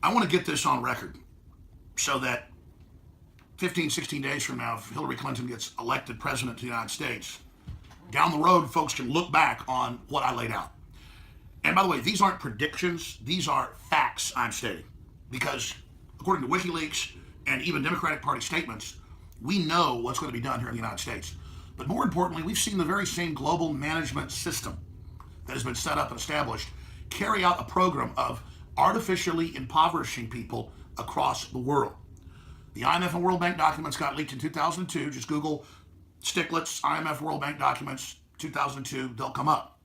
I want to get this on record so that 15, 16 days from now, if Hillary Clinton gets elected president of the United States, down the road, folks can look back on what I laid out. And by the way, these aren't predictions. These are facts I'm stating. Because according to Wikileaks and even Democratic Party statements, we know what's going to be done here in the United States. But more importantly, we've seen the very same global management system that has been set up and established carry out a program of artificially impoverishing people across the world. The IMF and World Bank documents got leaked in 2002. Just Google Sticklets, IMF World Bank documents, 2002, they'll come up.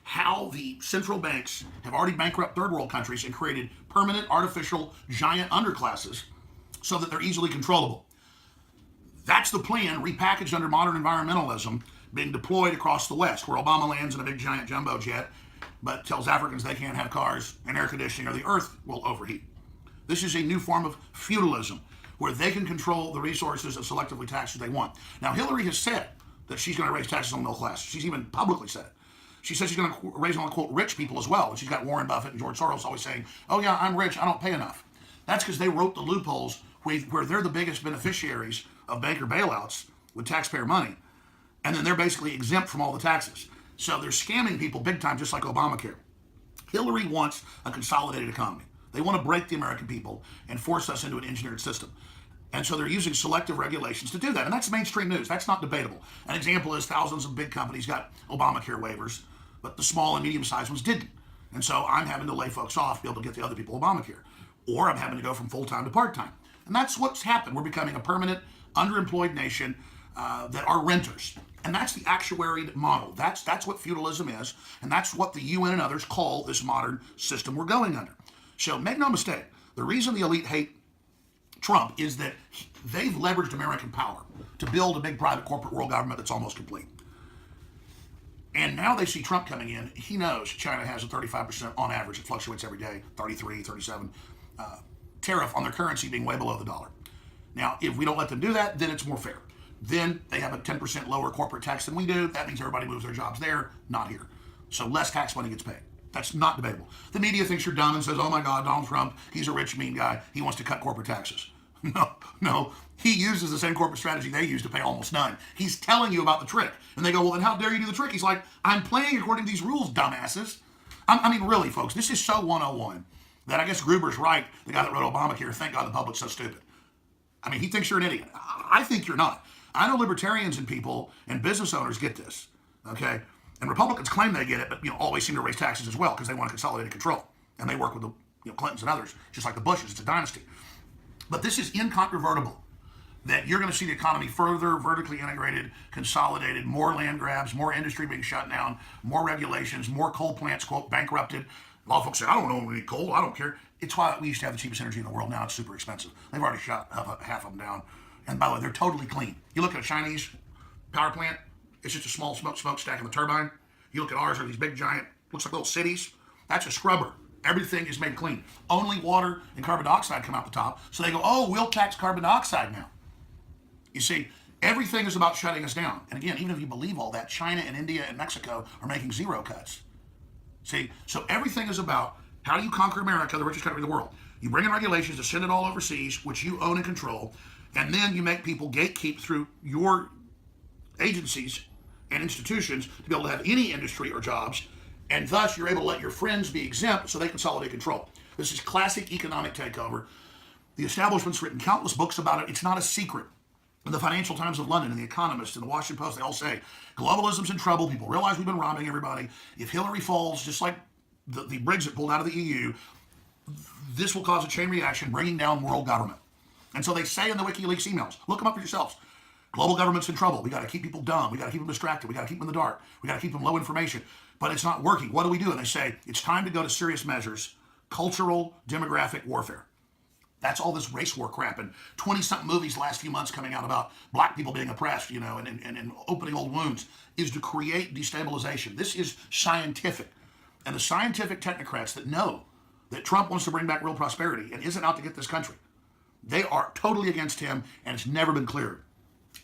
How the central banks have already bankrupted third world countries and created permanent, artificial, giant underclasses so that they're easily controllable. That's the plan, repackaged under modern environmentalism, being deployed across the West, where Obama lands in a big giant jumbo jet, but tells Africans they can't have cars and air conditioning or the earth will overheat. This is a new form of feudalism, where they can control the resources and selectively tax as they want. Now, Hillary has said that she's going to raise taxes on the middle class. She's even publicly said it. She said she's going to raise on, quote, rich people as well. And she's got Warren Buffett and George Soros always saying, oh yeah, I'm rich, I don't pay enough. That's because they wrote the loopholes where they're the biggest beneficiaries of banker bailouts with taxpayer money. And then they're basically exempt from all the taxes. So they're scamming people big time, just like Obamacare. Hillary wants a consolidated economy. They want to break the American people and force us into an engineered system. And so they're using selective regulations to do that. And that's mainstream news. That's not debatable. An example is thousands of big companies got Obamacare waivers, but the small and medium-sized ones didn't. And so I'm having to lay folks off to be able to get the other people Obamacare. Or I'm having to go from full-time to part-time. And that's what's happened. We're becoming a permanent, underemployed nation that are renters. And that's the actuaried model. That's what feudalism is. And that's what the UN and others call this modern system we're going under. So make no mistake, the reason the elite hate Trump is that they've leveraged American power to build a big private corporate world government that's almost complete. And now they see Trump coming in. He knows China has a 35% on average, it fluctuates every day, 33, 37, tariff on their currency being way below the dollar. Now, if we don't let them do that, then it's more fair. Then they have a 10% lower corporate tax than we do. That means everybody moves their jobs there, not here. So less tax money gets paid. That's not debatable. The media thinks you're dumb and says, oh my God, Donald Trump, he's a rich, mean guy. He wants to cut corporate taxes. No. He uses the same corporate strategy they use to pay almost none. He's telling you about the trick. And they go, well, then how dare you do the trick? He's like, I'm playing according to these rules, dumbasses. I mean, really, folks, this is so 101 that I guess Gruber's right, the guy that wrote Obamacare. Thank God the public's so stupid. I mean, he thinks you're an idiot. I think you're not. I know libertarians and people and business owners get this, okay? And Republicans claim they get it, but always seem to raise taxes as well because they want consolidated control. And they work with the Clintons and others, just like the Bushes. It's a dynasty. But this is incontrovertible, that you're going to see the economy further vertically integrated, consolidated, more land grabs, more industry being shut down, more regulations, more coal plants, quote, bankrupted. A lot of folks say, I don't know any coal, I don't care. It's why we used to have the cheapest energy in the world. Now it's super expensive. They've already shut half of them down. And by the way, they're totally clean. You look at a Chinese power plant, it's just a small smokestack in the turbine. You look at ours, are these big giant, looks like little cities. That's a scrubber. Everything is made clean. Only water and carbon dioxide come out the top. So they go, oh, we'll tax carbon dioxide now. You see, everything is about shutting us down. And again, even if you believe all that, China and India and Mexico are making zero cuts. See, so everything is about how do you conquer America, the richest country in the world. You bring in regulations to send it all overseas, which you own and control, and then you make people gatekeep through your agencies and institutions to be able to have any industry or jobs, and thus you're able to let your friends be exempt so they consolidate control. This is classic economic takeover. The establishment's written countless books about it. It's not a secret. The Financial Times of London and The Economist and The Washington Post, they all say globalism's in trouble. People realize we've been robbing everybody. If Hillary falls, just like the Brexit pulled out of the EU, this will cause a chain reaction, bringing down world government. And so they say in the WikiLeaks emails, look them up for yourselves. Global government's in trouble. We got to keep people dumb. We got to keep them distracted. We got to keep them in the dark. We got to keep them low information. But it's not working. What do we do? And they say it's time to go to serious measures, cultural, demographic warfare. That's all this race war crap. And 20-something movies the last few months coming out about black people being oppressed, and opening old wounds, is to create destabilization. This is scientific. And the scientific technocrats that know that Trump wants to bring back real prosperity and isn't out to get this country, they are totally against him, and it's never been cleared.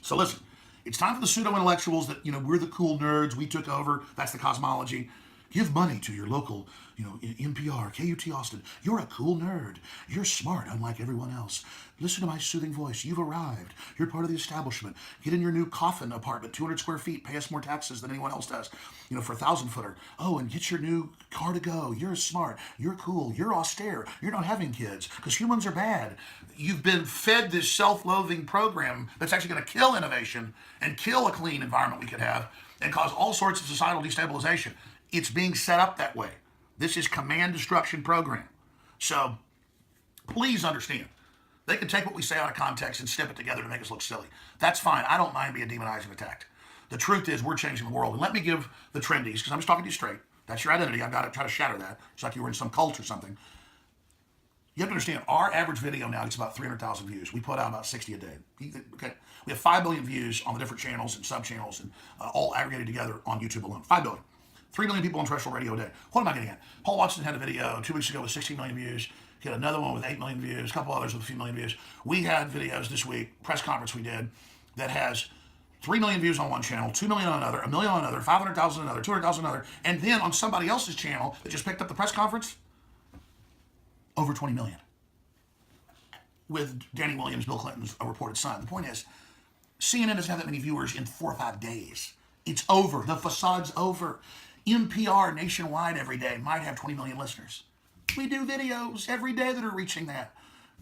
So listen, it's time for the pseudo-intellectuals that, we're the cool nerds, we took over, that's the cosmology. Give money to your local, NPR, KUT Austin. You're a cool nerd. You're smart, unlike everyone else. Listen to my soothing voice. You've arrived. You're part of the establishment. Get in your new coffin apartment, 200 square feet. Pay us more taxes than anyone else does, for a 1,000-footer. Oh, and get your new car to go. You're smart. You're cool. You're austere. You're not having kids because humans are bad. You've been fed this self-loathing program that's actually going to kill innovation and kill a clean environment we could have and cause all sorts of societal destabilization. It's being set up that way. This is command destruction program. So please understand. They can take what we say out of context and snip it together to make us look silly. That's fine. I don't mind being demonized and attacked. The truth is we're changing the world. And let me give the trendies, because I'm just talking to you straight. That's your identity. I've got to try to shatter that. It's like you were in some cult or something. You have to understand, our average video now gets about 300,000 views. We put out about 60 a day. Okay, we have 5 billion views on the different channels and sub-channels and all aggregated together on YouTube alone. 5 billion. 3 million people on terrestrial radio a day. What am I getting at? Paul Watson had a video 2 weeks ago with 16 million views. He had another one with 8 million views, a couple others with a few million views. We had videos this week, press conference we did, that has 3 million views on one channel, 2 million on another, 1 million on another, 500,000 on another, 200,000 on another, and then on somebody else's channel that just picked up the press conference, over 20 million. With Danny Williams, Bill Clinton's reported son. The point is, CNN doesn't have that many viewers in 4 or 5 days. It's over. The facade's over. NPR nationwide every day might have 20 million listeners. We do videos every day that are reaching that.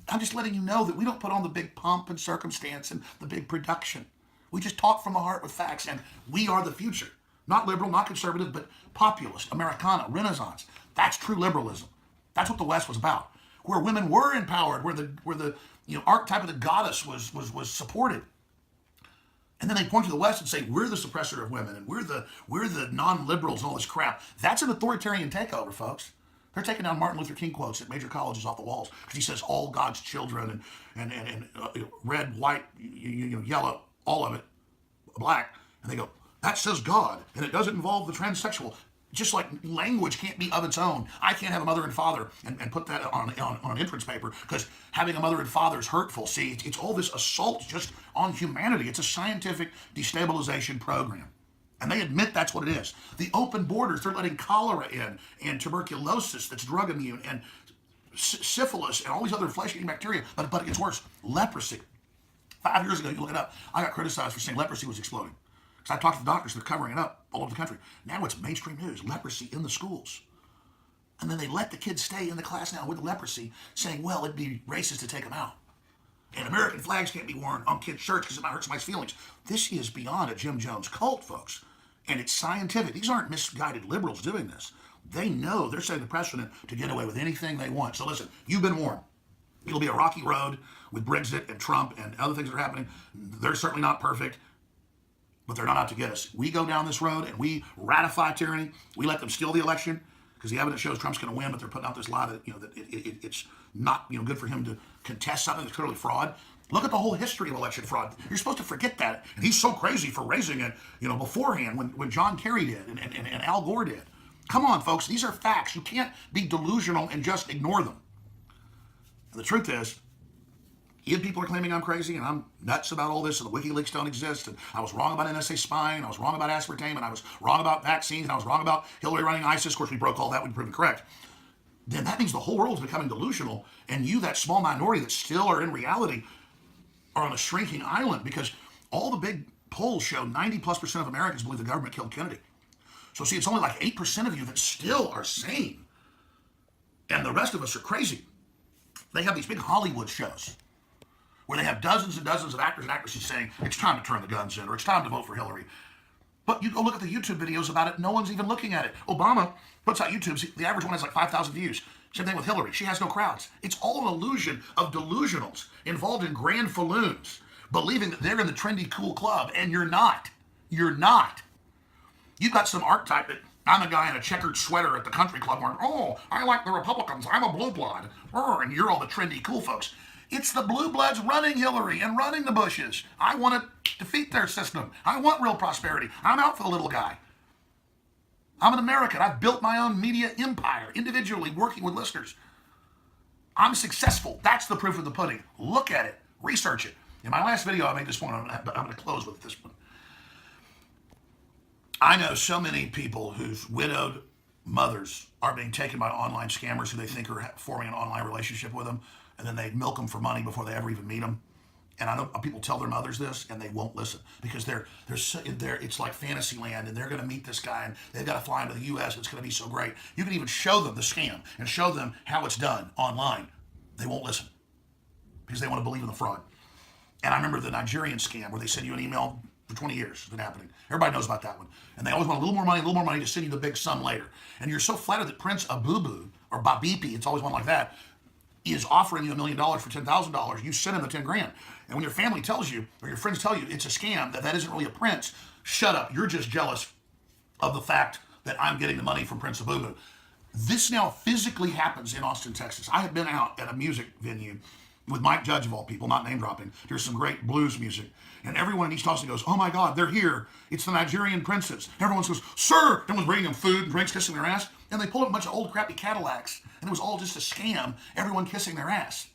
I'm just letting you know that we don't put on the big pomp and circumstance and the big production. We just talk from the heart with facts, and we are the future. Not liberal, not conservative, but populist, Americana, Renaissance. That's true liberalism. That's what the West was about. Where women were empowered, where the archetype of the goddess was supported. And then they point to the West and say, we're the suppressor of women, and we're the non-liberals and all this crap. That's an authoritarian takeover, folks. They're taking down Martin Luther King quotes at major colleges off the walls because he says all God's children and red, white, yellow, all of it, black. And they go, that says God, and it doesn't involve the transsexual. Just like language can't be of its own. I can't have a mother and father and put that on an entrance paper because having a mother and father is hurtful. See, it's all this assault just on humanity. It's a scientific destabilization program. And they admit that's what it is. The open borders, they're letting cholera in and tuberculosis that's drug immune and syphilis and all these other flesh-eating bacteria. But it gets worse. Leprosy. 5 years ago, you look it up, I got criticized for saying leprosy was exploding. Because I talked to the doctors, they're covering it up all over the country. Now it's mainstream news, leprosy in the schools. And then they let the kids stay in the class now with leprosy, saying, well, it'd be racist to take them out. And American flags can't be worn on kids' shirts because it might hurt somebody's feelings. This is beyond a Jim Jones cult, folks. And it's scientific. These aren't misguided liberals doing this. They know they're setting the precedent to get away with anything they want. So listen, you've been warned. It'll be a rocky road with Brexit and Trump and other things that are happening. They're certainly not perfect. But they're not out to get us. We go down this road and we ratify tyranny. We let them steal the election because the evidence shows Trump's going to win, but they're putting out this lie that it's not good for him to contest something that's clearly fraud. Look at the whole history of election fraud. You're supposed to forget that. And he's so crazy for raising it, beforehand when John Kerry did and Al Gore did. Come on, folks. These are facts. You can't be delusional and just ignore them. And the truth is, if people are claiming I'm crazy and I'm nuts about all this and the Wikileaks don't exist and I was wrong about NSA spying, I was wrong about aspartame, and I was wrong about vaccines, and I was wrong about Hillary running ISIS, of course we broke all that, we proved it correct, then that means the whole world is becoming delusional and you, that small minority that still are in reality, are on a shrinking island because all the big polls show 90+% of Americans believe the government killed Kennedy. So see, it's only like 8% of you that still are sane. And the rest of us are crazy. They have these big Hollywood shows where they have dozens and dozens of actors and actresses saying, it's time to turn the guns in, or it's time to vote for Hillary. But you go look at the YouTube videos about it, no one's even looking at it. Obama puts out YouTubes, the average one has like 5,000 views. Same thing with Hillary, she has no crowds. It's all an illusion of delusionals involved in grand falloons, believing that they're in the trendy cool club, and you're not. You're not. You've got some archetype that I'm a guy in a checkered sweater at the country club going, oh, I like the Republicans, I'm a blue blood, and you're all the trendy cool folks. It's the blue bloods running Hillary and running the Bushes. I want to defeat their system. I want real prosperity. I'm out for the little guy. I'm an American. I've built my own media empire, individually working with listeners. I'm successful. That's the proof of the pudding. Look at it. Research it. In my last video, I made this point, but I'm going to close with this one. I know so many people whose widowed mothers are being taken by online scammers who they think are forming an online relationship with them, and then they milk them for money before they ever even meet them. And I know people tell their mothers this, and they won't listen because it's like fantasy land, and they're going to meet this guy, and they've got to fly into the U.S. It's going to be so great. You can even show them the scam and show them how it's done online. They won't listen because they want to believe in the fraud. And I remember the Nigerian scam where they send you an email for 20 years. It's been happening. Everybody knows about that one. And they always want a little more money to send you the big sum later. And you're so flattered that Prince Abubu or Babipi, it's always one like that, is offering you $1 million for $10,000. You send him the 10 grand. And when your family tells you, or your friends tell you it's a scam, that isn't really a prince, shut up. You're just jealous of the fact that I'm getting the money from Prince Abubu. This now physically happens in Austin, Texas. I have been out at a music venue with Mike Judge, of all people, not name dropping. There's some great blues music. And everyone in East Austin goes, oh my God, they're here. It's the Nigerian princes. Everyone goes, sir. Everyone's bringing them food and drinks, kissing their ass. And they pulled up a bunch of old crappy Cadillacs. And it was all just a scam, everyone kissing their ass.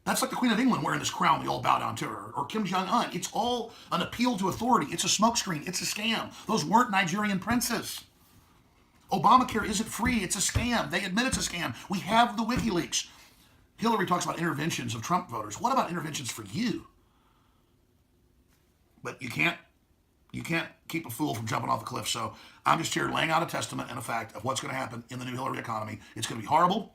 That's like the Queen of England wearing this crown we all bow down to her, or Kim Jong-un. It's all an appeal to authority. It's a smokescreen. It's a scam. Those weren't Nigerian princes. Obamacare isn't free. It's a scam. They admit it's a scam. We have the Wikileaks. Hillary talks about interventions of Trump voters. What about interventions for you? But you can't keep a fool from jumping off a cliff. So I'm just here laying out a testament and a fact of what's going to happen in the new Hillary economy. It's going to be horrible,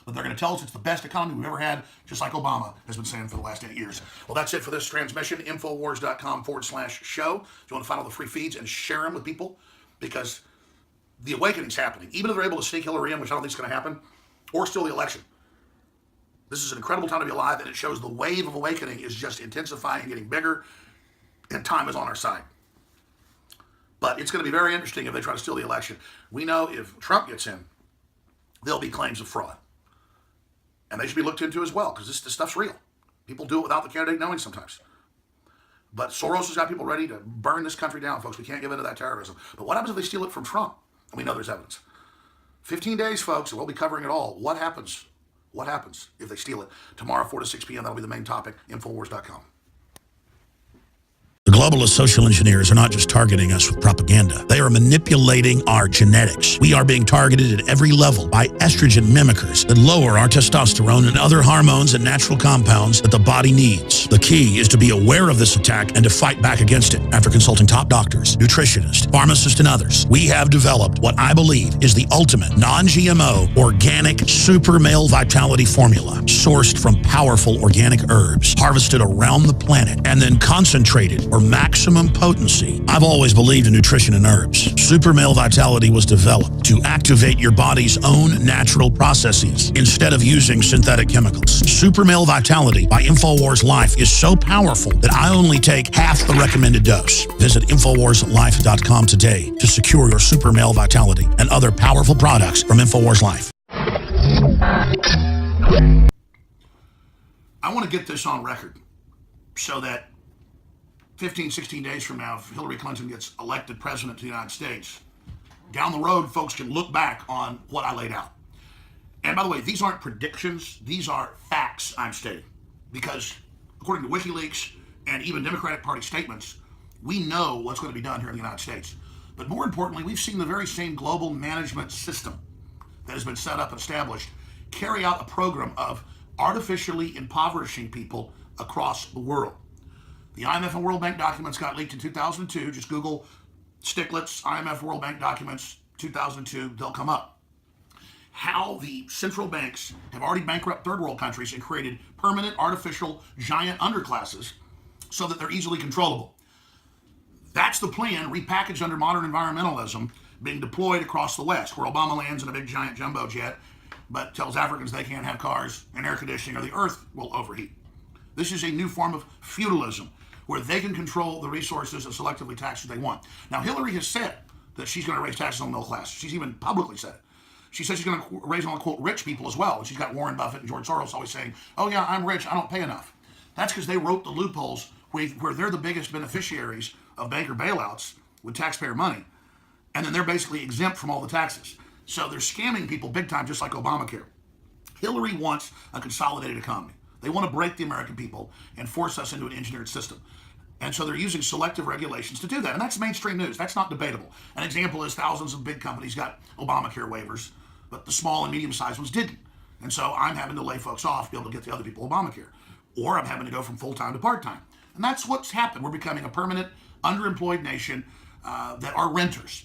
but they're going to tell us it's the best economy we've ever had, just like Obama has been saying for the last 8 years. Well, that's it for this transmission. Infowars.com/show. If you want to find all the free feeds and share them with people, because the awakening's happening. Even if they're able to sneak Hillary in, which I don't think is going to happen, or steal the election. This is an incredible time to be alive, and it shows the wave of awakening is just intensifying and getting bigger, and time is on our side. But it's going to be very interesting if they try to steal the election. We know if Trump gets in, there'll be claims of fraud. And they should be looked into as well, because this stuff's real. People do it without the candidate knowing sometimes. But Soros has got people ready to burn this country down, folks. We can't give in to that terrorism. But what happens if they steal it from Trump? And we know there's evidence. 15 days, folks, and we'll be covering it all. What happens? What happens if they steal it? Tomorrow, 4 to 6 p.m., that'll be the main topic, Infowars.com. The globalist social engineers are not just targeting us with propaganda. They are manipulating our genetics. We are being targeted at every level by estrogen mimickers that lower our testosterone and other hormones and natural compounds that the body needs. The key is to be aware of this attack and to fight back against it. After consulting top doctors, nutritionists, pharmacists, and others, we have developed what I believe is the ultimate non-GMO organic super male vitality formula, sourced from powerful organic herbs, harvested around the planet, and then concentrated or maximum potency. I've always believed in nutrition and herbs. Super Male Vitality was developed to activate your body's own natural processes instead of using synthetic chemicals. Super Male Vitality by InfoWars Life is so powerful that I only take half the recommended dose. Visit InfoWarsLife.com today to secure your Super Male Vitality and other powerful products from InfoWars Life. I want to get this on record so that 15, 16 days from now, if Hillary Clinton gets elected president of the United States, down the road, folks can look back on what I laid out. And by the way, these aren't predictions. These are facts I'm stating. Because according to Wikileaks and even Democratic Party statements, we know what's going to be done here in the United States. But more importantly, we've seen the very same global management system that has been set up and established carry out a program of artificially impoverishing people across the world. The IMF and World Bank documents got leaked in 2002. Just Google Sticklets, IMF World Bank documents, 2002, they'll come up. How the central banks have already bankrupted third world countries and created permanent, artificial, giant underclasses so that they're easily controllable. That's the plan, repackaged under modern environmentalism, being deployed across the West, where Obama lands in a big giant jumbo jet, but tells Africans they can't have cars and air conditioning or the earth will overheat. This is a new form of feudalism, where they can control the resources and selectively tax what they want. Now, Hillary has said that she's going to raise taxes on the middle class. She's even publicly said it. She says she's going to raise on, quote, rich people as well. And she's got Warren Buffett and George Soros always saying, oh yeah, I'm rich, I don't pay enough. That's because they wrote the loopholes where they're the biggest beneficiaries of banker bailouts with taxpayer money. And then they're basically exempt from all the taxes. So they're scamming people big time, just like Obamacare. Hillary wants a consolidated economy. They want to break the American people and force us into an engineered system. And so they're using selective regulations to do that. And that's mainstream news. That's not debatable. An example is thousands of big companies got Obamacare waivers, but the small and medium-sized ones didn't. And so I'm having to lay folks off to be able to get the other people Obamacare. Or I'm having to go from full-time to part-time. And that's what's happened. We're becoming a permanent, underemployed nation that are renters.